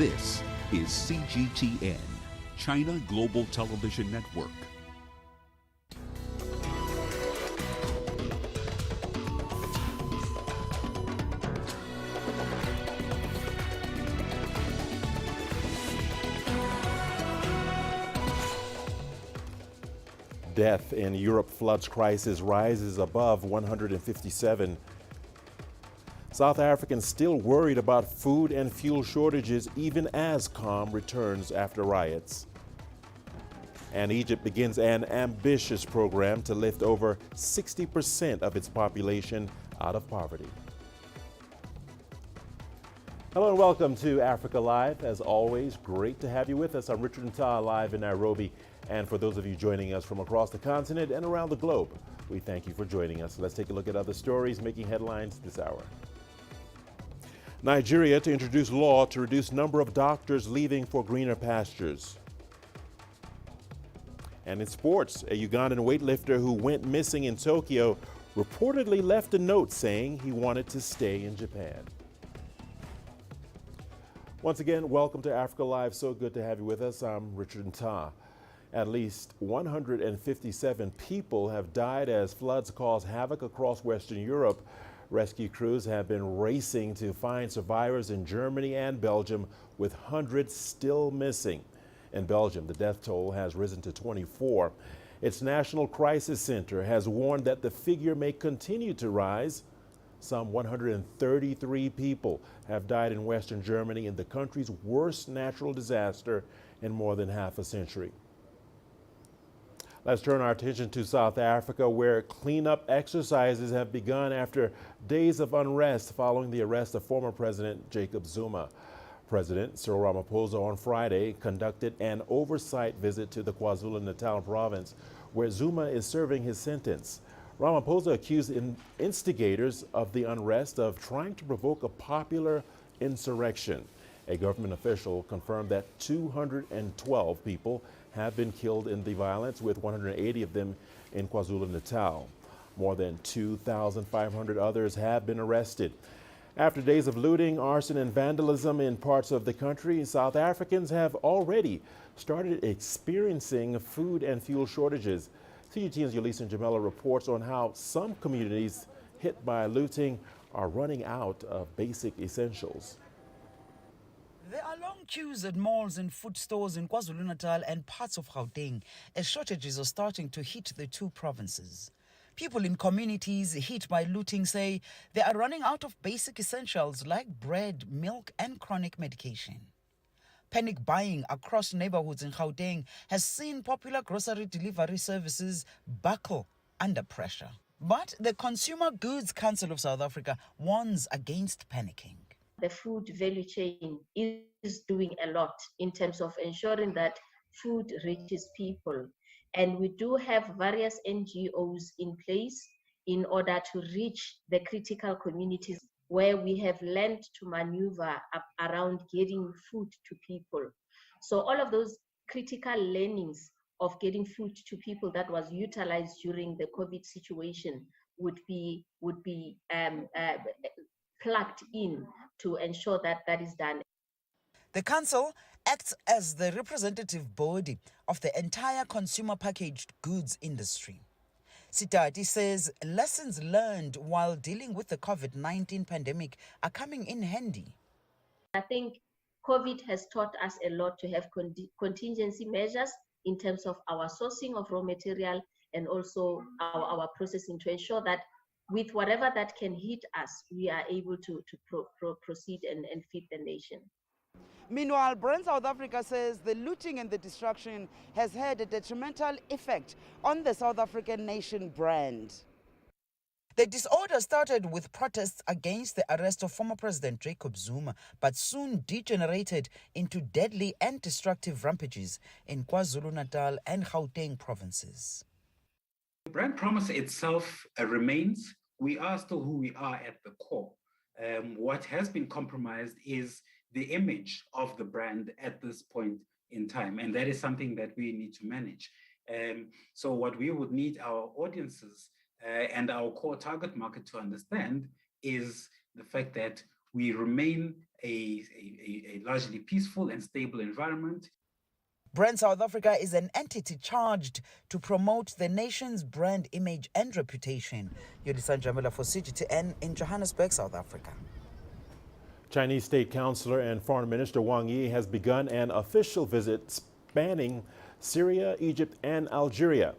This is CGTN, China Global Television Network. Death in Europe floods crisis rises above 157. South Africans still worried about food and fuel shortages even as calm returns after riots. And Egypt begins an ambitious program to lift over 60% of its population out of poverty. Hello and welcome to Africa Live. As always, great to have you with us. I'm Richard Nta, live in Nairobi. And for those of you joining us from across the continent and around the globe, we thank you for joining us. Let's take a look at other stories making headlines this hour. Nigeria to introduce law to reduce number of doctors leaving for greener pastures. And in sports, a Ugandan weightlifter who went missing in Tokyo reportedly left a note saying he wanted to stay in Japan. Once again, welcome to Africa Live. So good to have you with us. I'm Richard Nta. At least 157 people have died as floods cause havoc across Western Europe. Rescue crews have been racing to find survivors in Germany and Belgium, with hundreds still missing. In Belgium, the death toll has risen to 24. Its National Crisis Center has warned that the figure may continue to rise. Some 133 people have died in Western Germany in the country's worst natural disaster in more than half a century. Let's turn our attention to South Africa, where cleanup exercises have begun after days of unrest following the arrest of former President Jacob Zuma. President Cyril Ramaphosa on Friday conducted an oversight visit to the KwaZulu-Natal province, where Zuma is serving his sentence. Ramaphosa accused instigators of the unrest of trying to provoke a popular insurrection. A government official confirmed that 212 people have been killed in the violence, with 180 of them in KwaZulu-Natal. More than 2,500 others have been arrested. After days of looting, arson, and vandalism in parts of the country, South Africans have already started experiencing food and fuel shortages. CGTN's Yolisa Jamela reports on how some communities hit by looting are running out of basic essentials. There are long queues at malls and food stores in KwaZulu-Natal and parts of Gauteng as shortages are starting to hit the two provinces. People in communities hit by looting say they are running out of basic essentials like bread, milk, and chronic medication. Panic buying across neighborhoods in Gauteng has seen popular grocery delivery services buckle under pressure. But the Consumer Goods Council of South Africa warns against panicking. The food value chain is doing a lot in terms of ensuring that food reaches people. And we do have various NGOs in place in order to reach the critical communities where we have learned to maneuver around getting food to people. So all of those critical learnings of getting food to people that was utilized during the COVID situation would be plugged in to ensure that that is done. The council acts as the representative body of the entire consumer packaged goods industry. Sitati says lessons learned while dealing with the COVID-19 pandemic are coming in handy. I think COVID has taught us a lot to have contingency measures in terms of our sourcing of raw material and also our processing to ensure that with whatever that can hit us, we are able to proceed and feed the nation. Meanwhile, Brand South Africa says the looting and the destruction has had a detrimental effect on the South African nation brand. The disorder started with protests against the arrest of former President Jacob Zuma, but soon degenerated into deadly and destructive rampages in KwaZulu-Natal and Gauteng provinces. The brand promise itself remains. We are still who we are at the core. What has been compromised is the image of the brand at this point in time, and that is something that we need to manage. So what we would need our audiences and our core target market to understand is the fact that we remain a largely peaceful and stable environment. Brand South Africa is an entity charged to promote the nation's brand image and reputation. Yodisa Jamila for CGTN in Johannesburg, South Africa. Chinese State Councilor and Foreign Minister Wang Yi has begun an official visit spanning Syria, Egypt, and Algeria.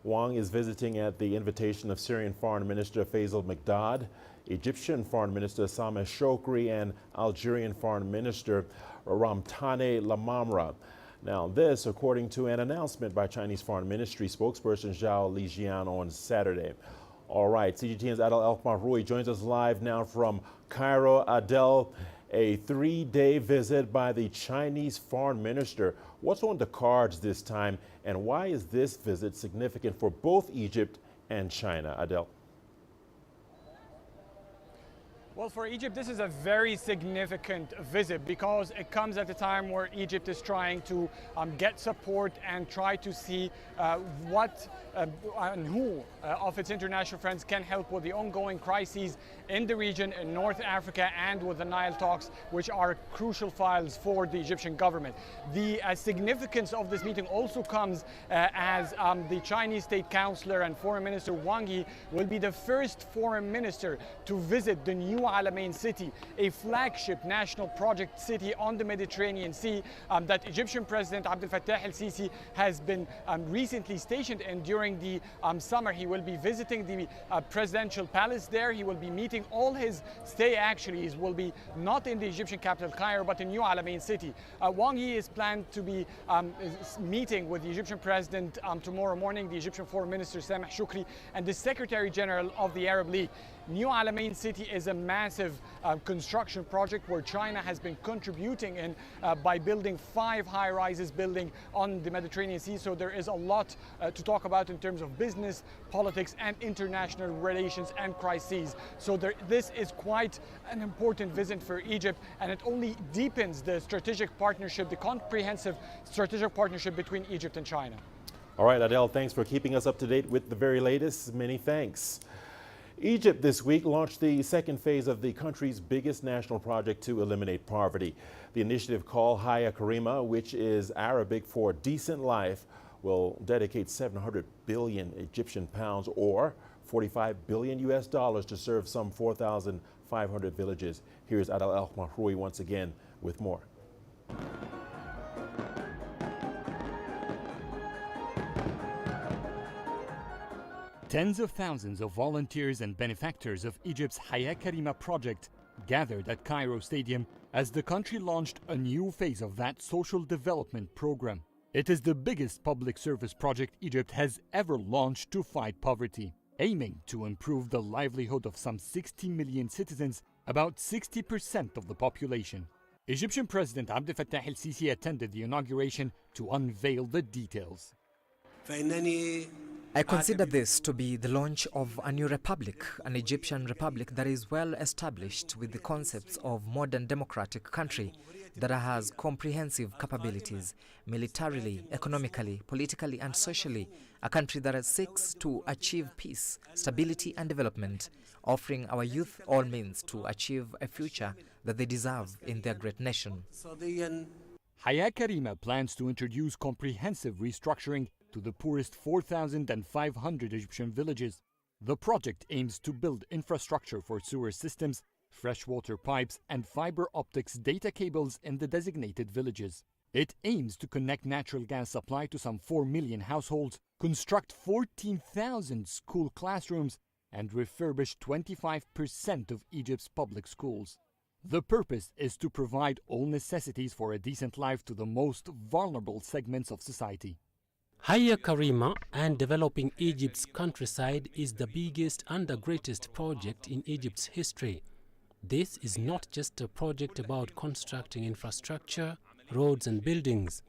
Wang is visiting at the invitation of Syrian Foreign Minister Faisal Mekdad, Egyptian Foreign Minister Sameh Shoukry, and Algerian Foreign Minister Ramtane Lamamra. Now this, according to an announcement by Chinese Foreign Ministry spokesperson Zhao Lijian on Saturday. All right, CGTN's Adel El-Mahroui joins us live now from Cairo. Adel, a 3-day visit by the Chinese Foreign Minister. What's on the cards this time, and why is this visit significant for both Egypt and China? Adel. Well, for Egypt, this is a very significant visit because it comes at a time where Egypt is trying to get support and try to see what and who of its international friends can help with the ongoing crises in the region, in North Africa, and with the Nile talks, which are crucial files for the Egyptian government. The significance of this meeting also comes as the Chinese State Councilor and Foreign Minister Wang Yi will be the first foreign minister to visit the new Alamein city, a flagship national project city on the Mediterranean Sea that Egyptian President Abdel Fattah el-Sisi has been recently stationed in during the summer. He will be visiting the presidential palace there. He will be meeting all his stay actually will be not in the Egyptian capital Cairo but in New Alamein city. Wang Yi is planned to be meeting with the Egyptian president tomorrow morning, the Egyptian Foreign Minister Sameh Shoukry, and the Secretary General of the Arab League. New Alamein city is a massive construction project where China has been contributing in by building 5 high-rises building on the Mediterranean Sea. So there is a lot to talk about in terms of business, politics, and international relations and crises. So this is quite an important visit for Egypt, and it only deepens the strategic partnership, the comprehensive strategic partnership between Egypt and China. All right, Adel, thanks for keeping us up to date with the very latest. Many thanks. Egypt this week launched the second phase of the country's biggest national project to eliminate poverty. The initiative called Haya Karima, which is Arabic for decent life, will dedicate 700 billion Egyptian pounds or $45 billion to serve some 4,500 villages. Here's Adel El-Mahroui once again with more. Tens of thousands of volunteers and benefactors of Egypt's Haya Karima project gathered at Cairo Stadium as the country launched a new phase of that social development program. It is the biggest public service project Egypt has ever launched to fight poverty, aiming to improve the livelihood of some 60 million citizens, about 60% of the population. Egyptian President Abdel Fattah el-Sisi attended the inauguration to unveil the details. I consider this to be the launch of a new republic, an Egyptian republic that is well established with the concepts of modern democratic country that has comprehensive capabilities, militarily, economically, politically and socially, a country that seeks to achieve peace, stability and development, offering our youth all means to achieve a future that they deserve in their great nation. Haya Karima plans to introduce comprehensive restructuring to the poorest 4,500 Egyptian villages. The project aims to build infrastructure for sewer systems, freshwater pipes, and fiber optics data cables in the designated villages. It aims to connect natural gas supply to some 4 million households, construct 14,000 school classrooms, and refurbish 25% of Egypt's public schools. The purpose is to provide all necessities for a decent life to the most vulnerable segments of society. Haya Karima and developing Egypt's countryside is the biggest and the greatest project in Egypt's history. This is not just a project about constructing infrastructure, roads and buildings.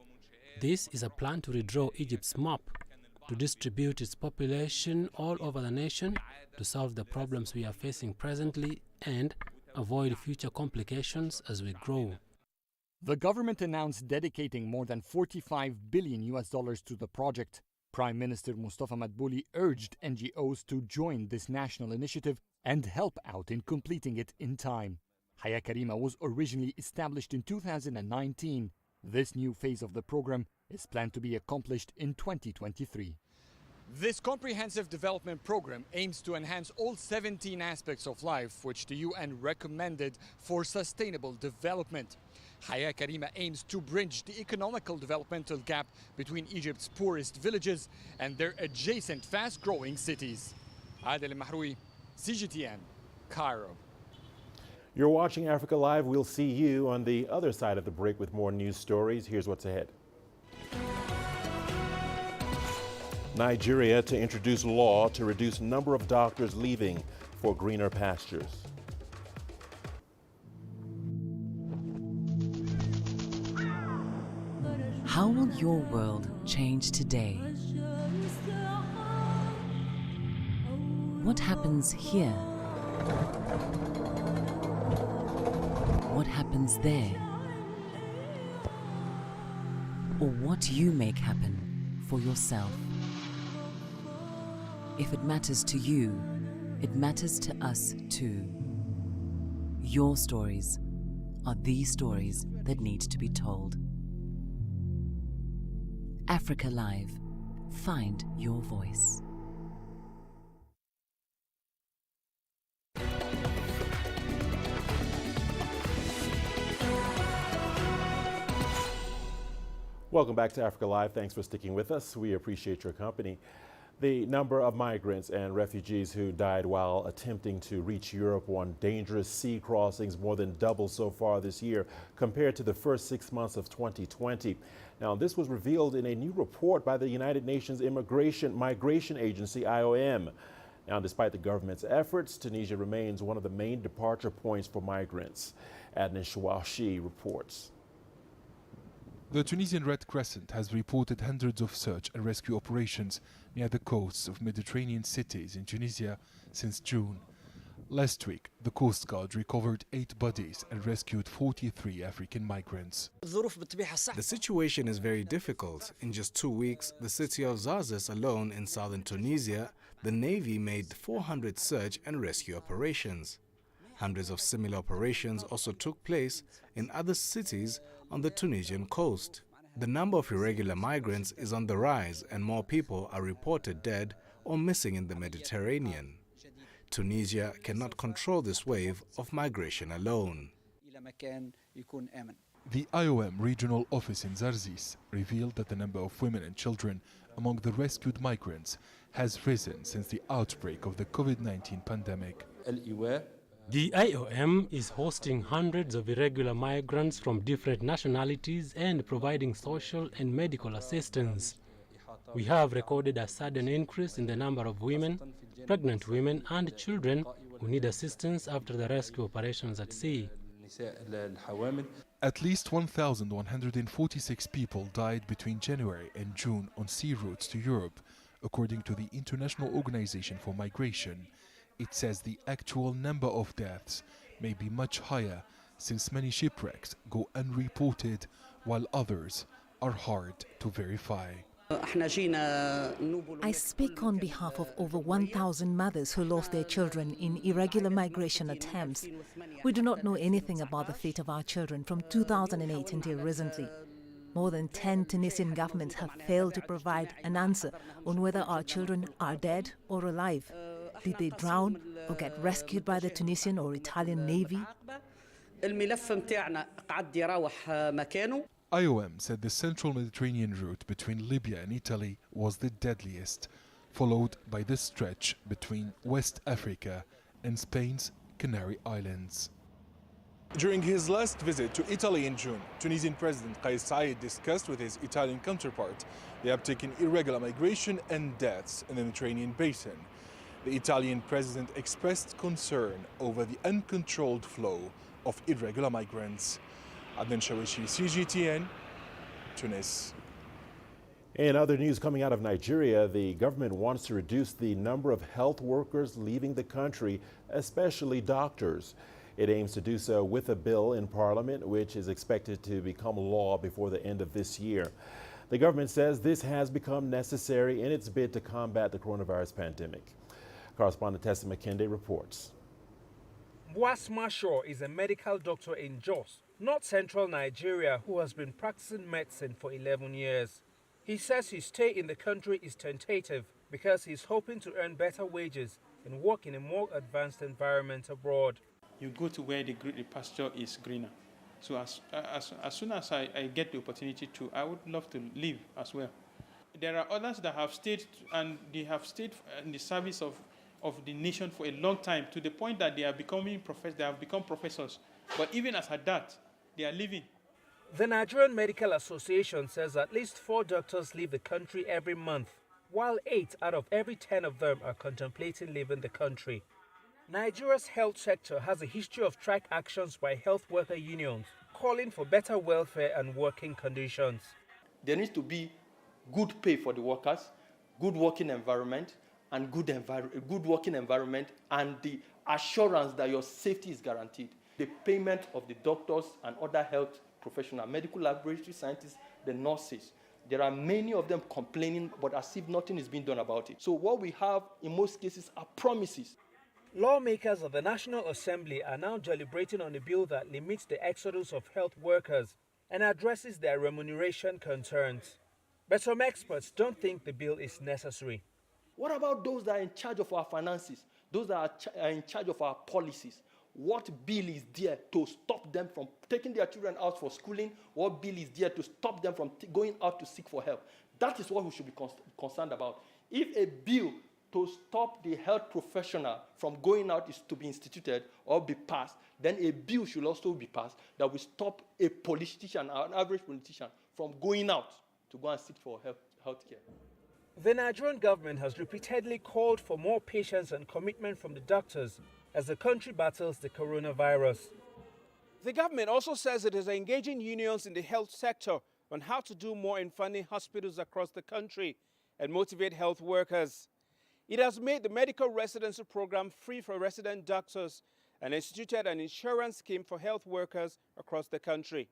This is a plan to redraw Egypt's map, to distribute its population all over the nation, to solve the problems we are facing presently and avoid future complications as we grow. The government announced dedicating more than $45 billion to the project. Prime Minister Mustafa Madbouli urged NGOs to join this national initiative and help out in completing it in time. Haya Karima was originally established in 2019. This new phase of the program is planned to be accomplished in 2023. This comprehensive development program aims to enhance all 17 aspects of life which the UN recommended for sustainable development. Haya Karima aims to bridge the economical developmental gap between Egypt's poorest villages and their adjacent fast-growing cities. Adel Mahroui, CGTN, Cairo. You're watching Africa Live. We'll see you on the other side of the break with more news stories. Here's what's ahead. Nigeria to introduce law to reduce number of doctors leaving for greener pastures. How will your world change today? What happens here? What happens there? Or what you make happen for yourself? If it matters to you, it matters to us too. Your stories are the stories that need to be told. Africa Live. Find your voice. Welcome back to Africa Live. Thanks for sticking with us. We appreciate your company. The number of migrants and refugees who died while attempting to reach Europe on dangerous sea crossings more than doubled so far this year compared to the first 6 months of 2020. Now, this was revealed in a new report by the United Nations Migration Agency, IOM. Now, despite the government's efforts, Tunisia remains one of the main departure points for migrants. Adnan Shawashi reports. The Tunisian Red Crescent has reported hundreds of search and rescue operations near the coasts of Mediterranean cities in Tunisia since June. Last week, the Coast Guard recovered 8 bodies and rescued 43 African migrants. The situation is very difficult. In just 2 weeks, the city of Zarzas alone in southern Tunisia, the Navy made 400 search and rescue operations. Hundreds of similar operations also took place in other cities on the Tunisian coast. The number of irregular migrants is on the rise and more people are reported dead or missing in the Mediterranean. Tunisia cannot control this wave of migration alone. The IOM regional office in Zarzis revealed that the number of women and children among the rescued migrants has risen since the outbreak of the COVID-19 pandemic. The IOM is hosting hundreds of irregular migrants from different nationalities and providing social and medical assistance. We have recorded a sudden increase in the number of women, pregnant women and children who need assistance after the rescue operations at sea. At least 1,146 people died between January and June on sea routes to Europe, according to the International Organization for Migration. It says the actual number of deaths may be much higher since many shipwrecks go unreported while others are hard to verify. I speak on behalf of over 1,000 mothers who lost their children in irregular migration attempts. We do not know anything about the fate of our children from 2008 until recently. More than 10 Tunisian governments have failed to provide an answer on whether our children are dead or alive. Did they drown or get rescued by the Tunisian or Italian Navy? IOM said the central Mediterranean route between Libya and Italy was the deadliest, followed by the stretch between West Africa and Spain's Canary Islands. During his last visit to Italy in June, Tunisian President Kais Saied discussed with his Italian counterpart the uptick in irregular migration and deaths in the Mediterranean basin. The Italian president expressed concern over the uncontrolled flow of irregular migrants. Adnan Shawishi, CGTN, Tunis. In other news coming out of Nigeria, the government wants to reduce the number of health workers leaving the country, especially doctors. It aims to do so with a bill in Parliament, which is expected to become law before the end of this year. The government says this has become necessary in its bid to combat the coronavirus pandemic. Correspondent Tessa McKenday reports. Mwasma Shaw is a medical doctor in Jos, north central Nigeria, who has been practicing medicine for 11 years. He says his stay in the country is tentative because he's hoping to earn better wages and work in a more advanced environment abroad. You go to where the pasture is greener. So as soon as I get the opportunity to, I would love to live as well. There are others that have stayed, and they have stayed in the service of the nation for a long time, to the point that they have become professors. But even as at that, they are living. The Nigerian Medical Association says at least 4 doctors leave the country every month, while 8 out of every 10 of them are contemplating leaving the country. Nigeria's health sector has a history of strike actions by health worker unions, calling for better welfare and working conditions. There needs to be good pay for the workers, good working environment, and good working environment, and the assurance that your safety is guaranteed. The payment of the doctors and other health professionals, medical laboratory scientists, the nurses. There are many of them complaining, but as if nothing is being done about it. So what we have in most cases are promises. Lawmakers of the National Assembly are now deliberating on a bill that limits the exodus of health workers and addresses their remuneration concerns. But some experts don't think the bill is necessary. What about those that are in charge of our finances, those that are in charge of our policies? What bill is there to stop them from taking their children out for schooling? What bill is there to stop them from going out to seek for help? That is what we should be concerned about. If a bill to stop the health professional from going out is to be instituted or be passed, then a bill should also be passed that will stop a politician, an average politician, from going out to go and seek for health care. The Nigerian government has repeatedly called for more patience and commitment from the doctors as the country battles the coronavirus. The government also says it is engaging unions in the health sector on how to do more in funding hospitals across the country and motivate health workers. It has made the medical residency program free for resident doctors and instituted an insurance scheme for health workers across the country.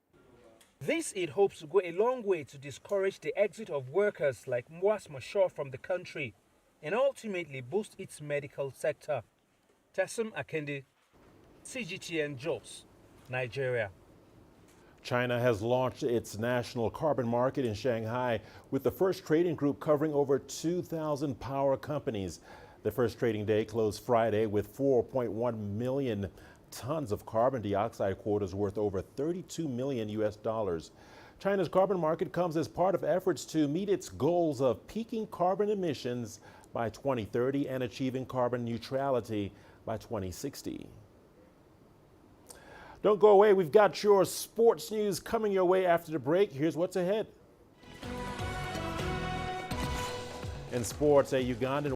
This, it hopes, to go a long way to discourage the exit of workers like Mwasma Shaw from the country and ultimately boost its medical sector. Tassim Akendi, CGTN Jos, Nigeria. China has launched its national carbon market in Shanghai with the first trading group covering over 2,000 power companies. The first trading day closed Friday with 4.1 million tons of carbon dioxide quotas worth over $32 million. China's carbon market comes as part of efforts to meet its goals of peaking carbon emissions by 2030 and achieving carbon neutrality by 2060. Don't go away. We've got your sports news coming your way after the break. Here's what's ahead. In sports, a Ugandan